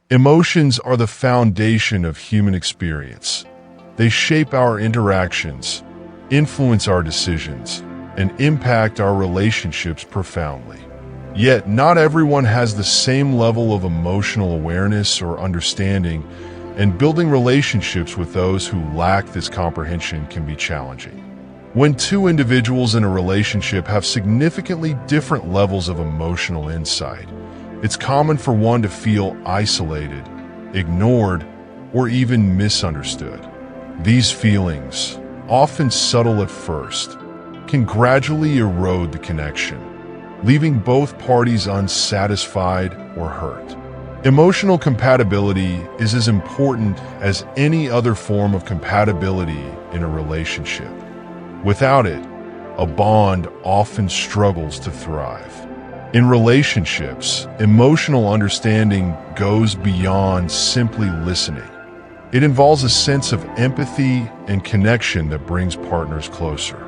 Emotions are the foundation of human experience. They shape our interactions, influence our decisions, and impact our relationships profoundly. Yet, not everyone has the same level of emotional awareness or understanding, and building relationships with those who lack this comprehension can be challenging. When two individuals in a relationship have significantly different levels of emotional insight, it's common for one to feel isolated, ignored, or even misunderstood. These feelings, often subtle at first, can gradually erode the connection, leaving both parties unsatisfied or hurt. Emotional compatibility is as important as any other form of compatibility in a relationship. Without it, a bond often struggles to thrive. In relationships, emotional understanding goes beyond simply listening. It involves a sense of empathy and connection that brings partners closer.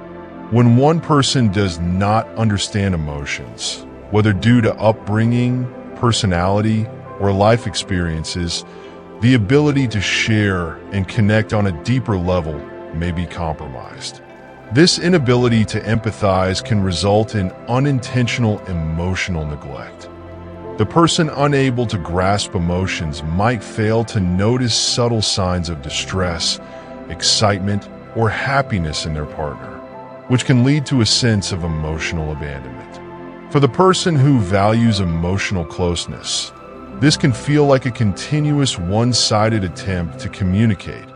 When one person does not understand emotions, whether due to upbringing, personality, or life experiences, the ability to share and connect on a deeper level may be compromised. This inability to empathize can result in unintentional emotional neglect. The person unable to grasp emotions might fail to notice subtle signs of distress, excitement, or happiness in their partner, which can lead to a sense of emotional abandonment. For the person who values emotional closeness, this can feel like a continuous one-sided attempt to communicate,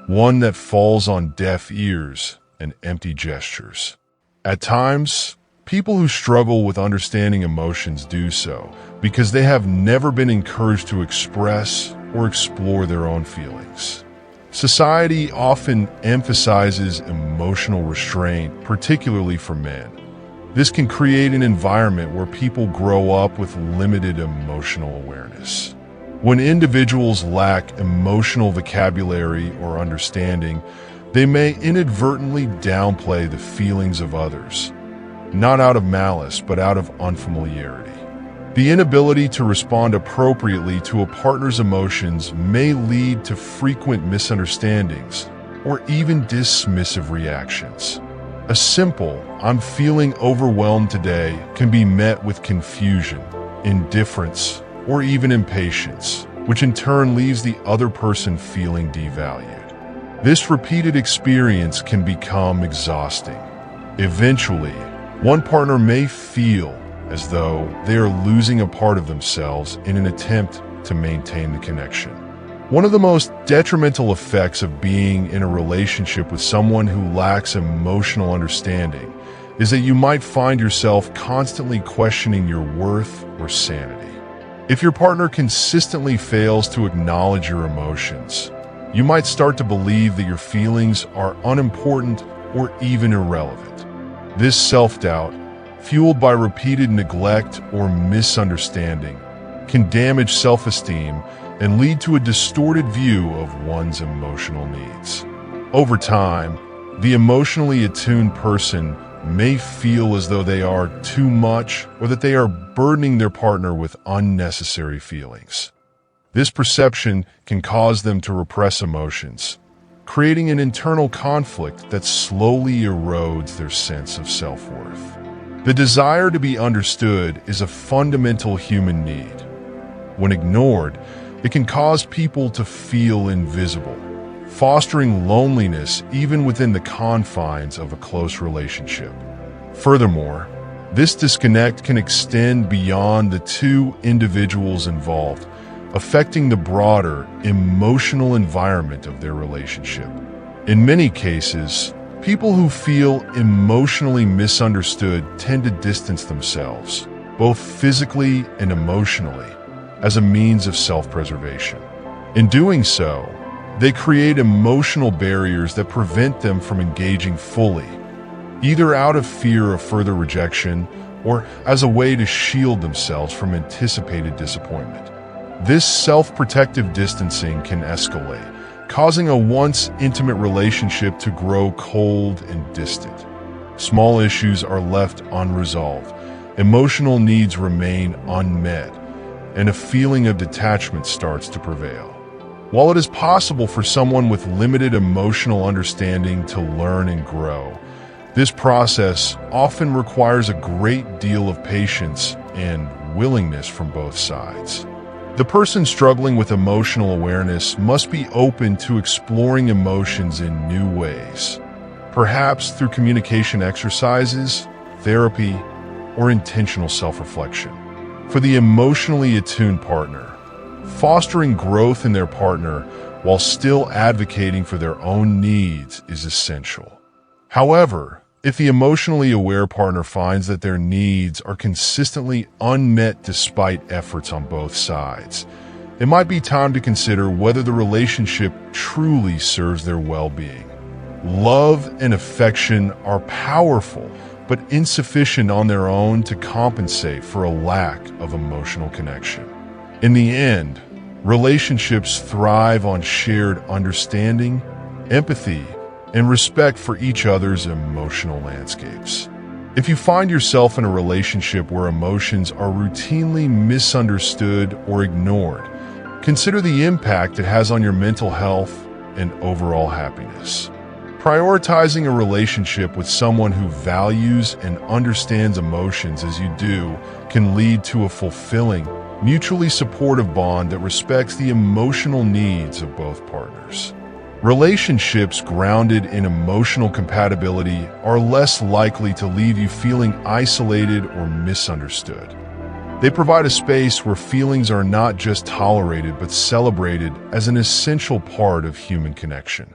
one that falls on deaf ears and empty gestures. At times, people who struggle with understanding emotions do so because they have never been encouraged to express or explore their own feelings. Society often emphasizes emotional restraint, particularly for men. This can create an environment where people grow up with limited emotional awareness. When individuals lack emotional vocabulary or understanding, they may inadvertently downplay the feelings of others, not out of malice, but out of unfamiliarity. The inability to respond appropriately to a partner's emotions may lead to frequent misunderstandings or even dismissive reactions. A simple, "I'm feeling overwhelmed today," can be met with confusion, indifference, or even impatience, which in turn leaves the other person feeling devalued. This repeated experience can become exhausting. Eventually, one partner may feel as though they are losing a part of themselves in an attempt to maintain the connection. One of the most detrimental effects of being in a relationship with someone who lacks emotional understanding is that you might find yourself constantly questioning your worth or sanity. If your partner consistently fails to acknowledge your emotions, you might start to believe that your feelings are unimportant or even irrelevant. This self-doubt, fueled by repeated neglect or misunderstanding, can damage self-esteem and lead to a distorted view of one's emotional needs. Over time, the emotionally attuned person may feel as though they are too much or that they are burdening their partner with unnecessary feelings. This perception can cause them to repress emotions, creating an internal conflict that slowly erodes their sense of self-worth. The desire to be understood is a fundamental human need. When ignored, it can cause people to feel invisible, fostering loneliness even within the confines of a close relationship. Furthermore, this disconnect can extend beyond the two individuals involved, affecting the broader emotional environment of their relationship. In many cases, people who feel emotionally misunderstood tend to distance themselves, both physically and emotionally, as a means of self-preservation. In doing so, they create emotional barriers that prevent them from engaging fully, either out of fear of further rejection or as a way to shield themselves from anticipated disappointment. This self-protective distancing can escalate, causing a once intimate relationship to grow cold and distant. Small issues are left unresolved, emotional needs remain unmet, and a feeling of detachment starts to prevail. While it is possible for someone with limited emotional understanding to learn and grow, this process often requires a great deal of patience and willingness from both sides. The person struggling with emotional awareness must be open to exploring emotions in new ways, perhaps through communication exercises, therapy, or intentional self-reflection. For the emotionally attuned partner, fostering growth in their partner while still advocating for their own needs is essential. However, if the emotionally aware partner finds that their needs are consistently unmet despite efforts on both sides, it might be time to consider whether the relationship truly serves their well-being. Love and affection are powerful, but insufficient on their own to compensate for a lack of emotional connection. In the end, relationships thrive on shared understanding, empathy, and respect for each other's emotional landscapes. If you find yourself in a relationship where emotions are routinely misunderstood or ignored, consider the impact it has on your mental health and overall happiness. Prioritizing a relationship with someone who values and understands emotions as you do can lead to a fulfilling, mutually supportive bond that respects the emotional needs of both partners. Relationships grounded in emotional compatibility are less likely to leave you feeling isolated or misunderstood. They provide a space where feelings are not just tolerated but celebrated as an essential part of human connection.